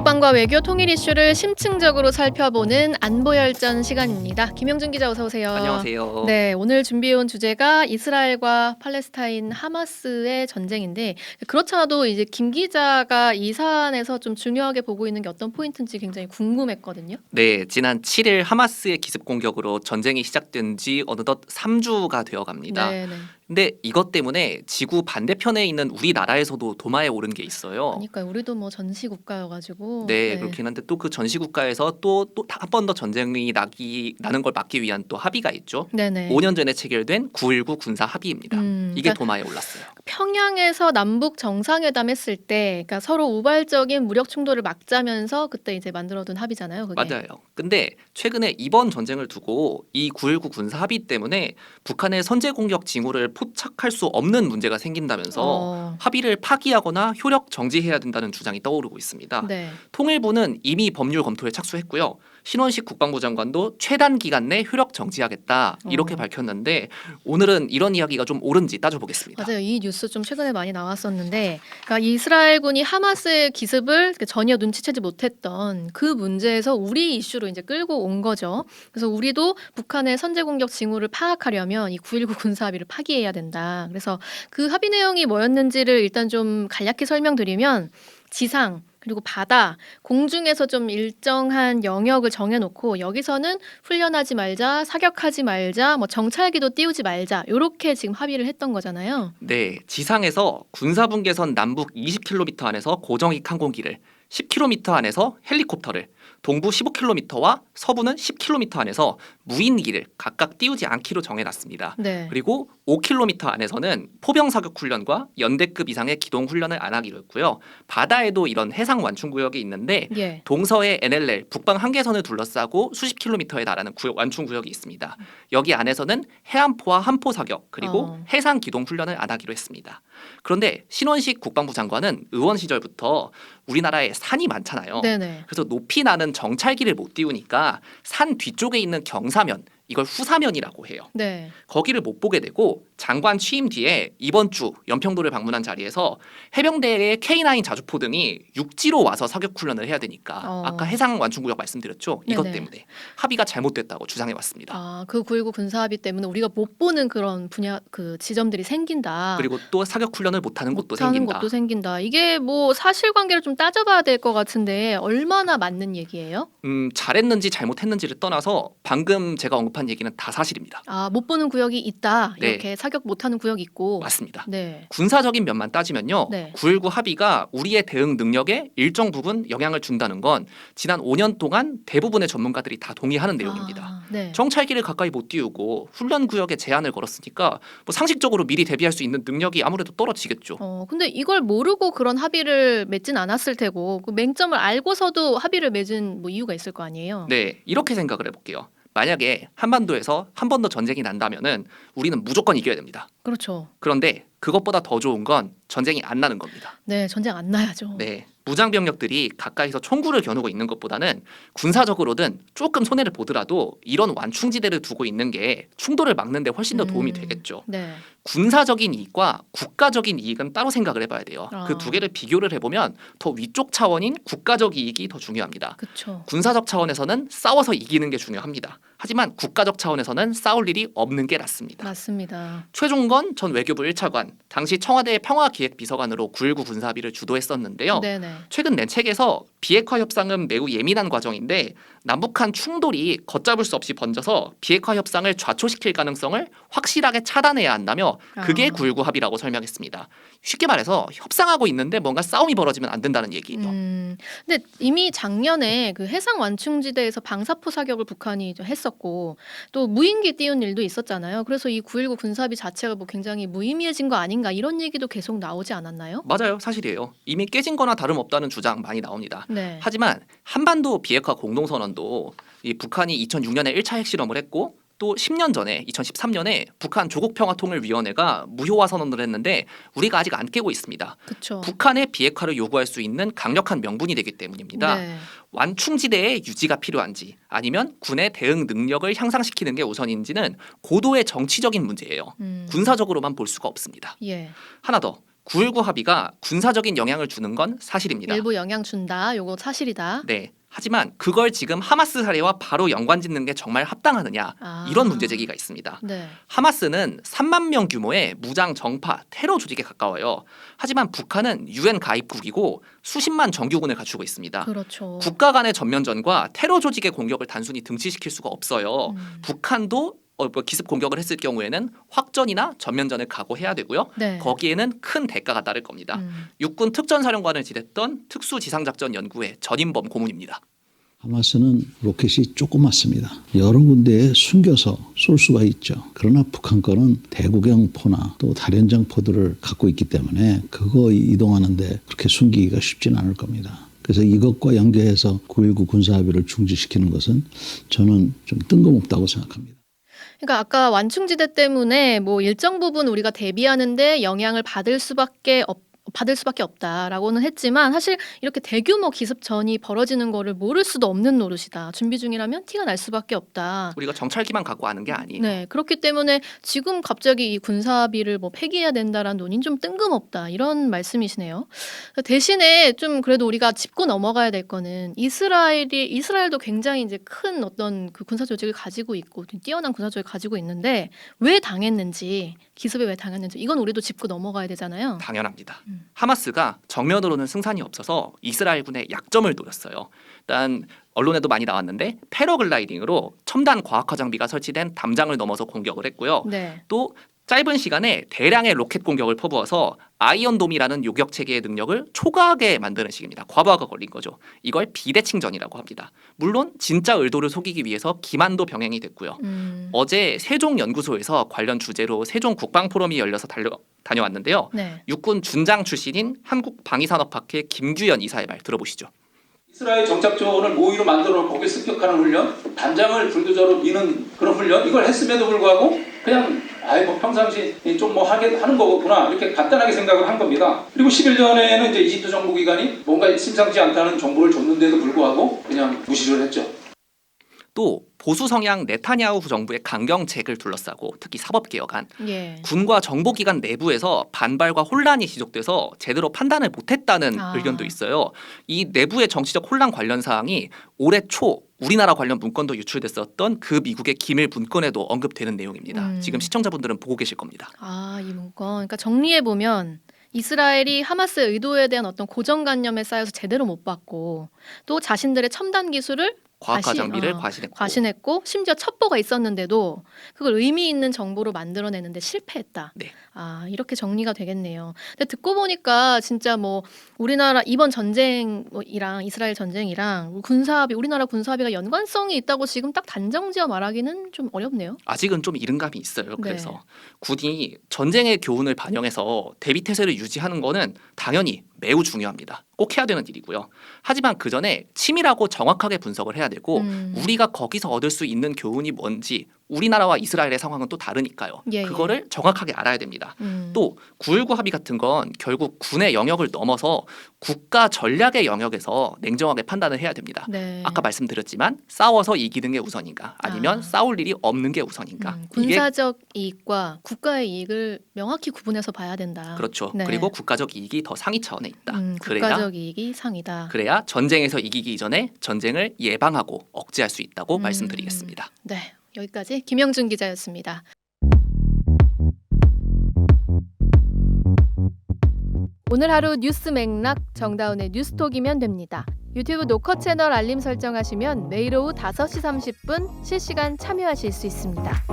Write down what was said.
국방과 외교 통일 이슈를 심층적으로 살펴보는 안보열전 시간입니다. 김영준 기자 어서 오세요. 안녕하세요. 네, 오늘 준비해온 주제가 이스라엘과 팔레스타인 하마스의 전쟁인데 그렇잖아도 이제 김 기자가 이 사안에서 좀 중요하게 보고 있는 게 어떤 포인트인지 굉장히 궁금했거든요. 네, 지난 7일 하마스의 기습 공격으로 전쟁이 시작된 지 어느덧 3주가 되어 갑니다. 네. 근데 이것 때문에 지구 반대편에 있는 우리나라에서도 도마에 오른 게 있어요. 그러니까 우리도 뭐 전시 국가여가지고. 네, 그렇긴 한데 또 그 전시 국가에서 또 한 번 더 전쟁이 나는 걸 막기 위한 또 합의가 있죠. 네네. 5년 전에 체결된 9.19 군사 합의입니다. 이게 그러니까 도마에 올랐어요. 평양에서 남북 정상회담 했을 때, 그러니까 서로 우발적인 무력 충돌을 막자면서 그때 이제 만들어둔 합의잖아요. 그게. 맞아요. 근데 최근에 이번 전쟁을 두고 이 9.19 군사 합의 때문에 북한의 선제 공격 징후를 포착할 수 없는 문제가 생긴다면서 합의를 파기하거나 효력 정지해야 된다는 주장이 떠오르고 있습니다. 네. 통일부는 이미 법률 검토에 착수했고요. 신원식 국방부 장관도 최단 기간 내 효력 정지하겠다 이렇게 밝혔는데 오늘은 이런 이야기가 좀 옳은지 따져보겠습니다. 맞아요. 이 뉴스 좀 최근에 많이 나왔었는데, 그러니까 이스라엘군이 하마스의 기습을 전혀 눈치채지 못했던 그 문제에서 우리 이슈로 이제 끌고 온 거죠. 그래서 우리도 북한의 선제 공격 징후를 파악하려면 이 9.19 군사 합의를 파기해야 된다. 그래서 그 합의 내용이 뭐였는지를 일단 좀 간략히 설명드리면 지상 그리고 바다, 공중에서 좀 일정한 영역을 정해놓고 여기서는 훈련하지 말자, 사격하지 말자, 뭐 정찰기도 띄우지 말자 이렇게 지금 합의를 했던 거잖아요. 네, 지상에서 군사분계선 남북 20km 안에서 고정익 항공기를 10km 안에서 헬리콥터를 동부 15km와 서부는 10km 안에서 무인기를 각각 띄우지 않기로 정해놨습니다. 네. 그리고 5km 안에서는 포병 사격 훈련과 연대급 이상의 기동 훈련을 안 하기로 했고요. 바다에도 이런 해상 완충 구역이 있는데 예. 동서의 NLL 북방 한계선을 둘러싸고 수십 킬로미터에 달하는 완충 구역이 있습니다. 여기 안에서는 해안포와 함포 사격 그리고 해상 기동 훈련을 안 하기로 했습니다. 그런데 신원식 국방부 장관은 의원 시절부터 우리나라에 산이 많잖아요. 네네. 그래서 높이 나는 정찰기를 못 띄우니까 산 뒤쪽에 있는 경사면 이걸 후사면이라고 해요. 네. 거기를 못 보게 되고 장관 취임 뒤에 이번 주 연평도를 방문한 자리에서 해병대의 K9 자주포 등이 육지로 와서 사격 훈련을 해야 되니까 아까 해상 완충구역 말씀드렸죠. 이것 네네. 때문에 합의가 잘못됐다고 주장해 왔습니다. 아, 그 9.19 군사 합의 때문에 우리가 못 보는 그런 분야 그 지점들이 생긴다. 그리고 또 사격 훈련을 못하는 곳도 못하는 생긴다. 것도 생긴다. 이게 뭐 사실관계를 좀 따져봐야 될 것 같은데 얼마나 맞는 얘기예요? 잘했는지 잘못했는지를 떠나서 방금 제가 언급한 얘기는 다 사실입니다. 아, 못 보는 구역이 있다. 네. 이렇게 사격 못하는 구역이 있고. 맞습니다. 네. 군사적인 면만 따지면요. 네. 9.19 합의가 우리의 대응 능력에 일정 부분 영향을 준다는 건 지난 5년 동안 대부분의 전문가들이 다 동의하는 내용입니다. 아, 네. 정찰기를 가까이 못 띄우고 훈련 구역에 제한을 걸었으니까 뭐 상식적으로 미리 대비할 수 있는 능력이 아무래도 떨어지겠죠. 근데 이걸 모르고 그런 합의를 맺진 않았을 테고 그 맹점을 알고서도 합의를 맺은 뭐 이유가 있을 거 아니에요. 네, 이렇게 생각을 해볼게요. 만약에 한반도에서 한 번 더 전쟁이 난다면은 우리는 무조건 이겨야 됩니다. 그렇죠. 그런데 그것보다 더 좋은 건 전쟁이 안 나는 겁니다. 네, 전쟁 안 나야죠. 네, 무장 병력들이 가까이서 총구를 겨누고 있는 것보다는 군사적으로든 조금 손해를 보더라도 이런 완충지대를 두고 있는 게 충돌을 막는 데 훨씬 더 도움이 되겠죠. 네. 군사적인 이익과 국가적인 이익은 따로 생각을 해봐야 돼요. 그 두 개를 비교를 해보면 더 위쪽 차원인 국가적 이익이 더 중요합니다. 그렇죠. 군사적 차원에서는 싸워서 이기는 게 중요합니다. 하지만 국가적 차원에서는 싸울 일이 없는 게 낫습니다. 맞습니다. 최종건 전 외교부 1차관, 당시 청와대 평화기획비서관으로 9.19 군사합의를 주도했었는데요. 네네. 최근 낸 책에서 비핵화 협상은 매우 예민한 과정인데 남북한 충돌이 걷잡을 수 없이 번져서 비핵화 협상을 좌초시킬 가능성을 확실하게 차단해야 한다며 그게 9.19 합의라고 설명했습니다. 쉽게 말해서 협상하고 있는데 뭔가 싸움이 벌어지면 안 된다는 얘기죠. 근데 이미 작년에 그 해상 완충지대에서 방사포 사격을 북한이 좀 했었고 또 무인기 띄운 일도 있었잖아요. 그래서 이 9.19 군사합의 자체가 뭐 굉장히 무의미해진 거 아닌가 이런 얘기도 계속 나오지 않았나요? 맞아요. 사실이에요. 이미 깨진 거나 다름없다는 주장 많이 나옵니다. 네. 하지만 한반도 비핵화 공동선언도 이 북한이 2006년에 1차 핵실험을 했고 또 10년 전에 2013년에 북한 조국평화통일위원회가 무효화 선언을 했는데 우리가 아직 안 깨고 있습니다. 그렇죠. 북한의 비핵화를 요구할 수 있는 강력한 명분이 되기 때문입니다. 네. 완충지대의 유지가 필요한지 아니면 군의 대응 능력을 향상시키는 게 우선인지는 고도의 정치적인 문제예요. 군사적으로만 볼 수가 없습니다. 예. 하나 더. 9.19 합의가 군사적인 영향을 주는 건 사실입니다. 일부 영향 준다. 요거 사실이다. 네. 하지만 그걸 지금 하마스 사례와 바로 연관짓는 게 정말 합당하느냐 이런 문제 제기가 있습니다. 네. 하마스는 3만 명 규모의 무장 정파 테러 조직에 가까워요. 하지만 북한은 유엔 가입국이고 수십만 정규군을 갖추고 있습니다. 그렇죠. 국가 간의 전면전과 테러 조직의 공격을 단순히 등치시킬 수가 없어요. 북한도 기습 공격을 했을 경우에는 확전이나 전면전을 각오해야 되고요. 네. 거기에는 큰 대가가 따를 겁니다. 육군 특전사령관을 지냈던 특수지상작전연구회 전인범 고문입니다. 하마스는 로켓이 조그맣습니다. 여러 군데에 숨겨서 쏠 수가 있죠. 그러나 북한 거는 대구경 포나 또 다련장 포들을 갖고 있기 때문에 그거 이동하는데 그렇게 숨기기가 쉽지는 않을 겁니다. 그래서 이것과 연계해서 9.19 군사합의를 중지시키는 것은 저는 좀 뜬금없다고 생각합니다. 그러니까 아까 완충지대 때문에 뭐 일정 부분 우리가 대비하는데 영향을 받을 수밖에 없다라고는 했지만 사실 이렇게 대규모 기습전이 벌어지는 거를 모를 수도 없는 노릇이다. 준비 중이라면 티가 날 수밖에 없다. 우리가 정찰기만 갖고 아는 게 아니에요. 네, 그렇기 때문에 지금 갑자기 이 군사합의를 뭐 폐기해야 된다라는 논의는 좀 뜬금없다 이런 말씀이시네요. 대신에 좀 그래도 우리가 짚고 넘어가야 될 거는 이스라엘도 굉장히 이제 큰 어떤 그 군사 조직을 가지고 있고 뛰어난 군사 조직을 가지고 있는데 왜 당했는지 기습에 왜 당했는지 이건 우리도 짚고 넘어가야 되잖아요. 당연합니다. 하마스가 정면으로는 승산이 없어서 이스라엘군의 약점을 노렸어요. 일단 언론에도 많이 나왔는데 패러글라이딩으로 첨단 과학화 장비가 설치된 담장을 넘어서 공격을 했고요. 네. 또 짧은 시간에 대량의 로켓 공격을 퍼부어서 아이언돔이라는 요격 체계의 능력을 초과하게 만드는 식입니다. 과부하가 걸린 거죠. 이걸 비대칭전이라고 합니다. 물론 진짜 의도를 속이기 위해서 기만도 병행이 됐고요. 어제 세종연구소에서 관련 주제로 세종 국방포럼이 열려서 다녀왔는데요. 네. 육군 준장 출신인 한국방위산업학회 김규현 이사의 말 들어보시죠. 이스라엘 정착존을 모의로 만들어 거기에 습격하는 훈련, 단장을 불도저로 미는 그런 훈련 이걸 했음에도 불구하고 그냥 뭐 평상시 좀 뭐 하는 거구나 이렇게 간단하게 생각을 한 겁니다. 그리고 10일 전에는 이제 이집트 정부기관이 뭔가 심상치 않다는 정보를 줬는데도 불구하고 그냥 무시를 했죠. 또 보수 성향 네타냐후 정부의 강경책을 둘러싸고 특히 사법개혁안 예. 군과 정보기관 내부에서 반발과 혼란이 지속돼서 제대로 판단을 못했다는 의견도 있어요. 이 내부의 정치적 혼란 관련 사항이 올해 초 우리나라 관련 문건도 유출됐었던 그 미국의 기밀 문건에도 언급되는 내용입니다. 지금 시청자분들은 보고 계실 겁니다. 이 문건. 그러니까 정리해 보면 이스라엘이 하마스의 의도에 대한 어떤 고정관념에 쌓여서 제대로 못 받고 또 자신들의 첨단 기술을 과학화 장비를 과신했고 심지어 첩보가 있었는데도 그걸 의미 있는 정보로 만들어내는데 실패했다. 네. 이렇게 정리가 되겠네요. 근데 듣고 보니까 진짜 뭐 우리나라 이번 전쟁이랑 이스라엘 전쟁이랑 우리나라 군사합의가 연관성이 있다고 지금 딱 단정지어 말하기는 좀 어렵네요. 아직은 좀 이른 감이 있어요. 그래서 군이 전쟁의 교훈을 반영해서 대비태세를 유지하는 거는 당연히 매우 중요합니다. 꼭 해야 되는 일이고요. 하지만 그 전에 치밀하고 정확하게 분석을 해야 되고 우리가 거기서 얻을 수 있는 교훈이 뭔지 우리나라와 이스라엘의 상황은 또 다르니까요. 그거를 정확하게 알아야 됩니다. 또 9.19 합의 같은 건 결국 군의 영역을 넘어서 국가 전략의 영역에서 냉정하게 판단을 해야 됩니다. 네. 아까 말씀드렸지만 싸워서 이기는 게 우선인가 아니면 싸울 일이 없는 게 우선인가. 군사적 이익과 국가의 이익을 명확히 구분해서 봐야 된다. 그렇죠. 네. 그리고 국가적 이익이 더 상위 차원에 있다. 국가적 이익이 상이다. 그래야 전쟁에서 이기기 이전에 전쟁을 예방하고 억제할 수 있다고 말씀드리겠습니다. 네. 여기까지 김영준 기자였습니다. 오늘 하루 뉴스 맥락 정다운의 뉴스톡이면 됩니다. 유튜브 노커 채널 알림 설정하시면 매일 오후 5시 30분 실시간 참여하실 수 있습니다.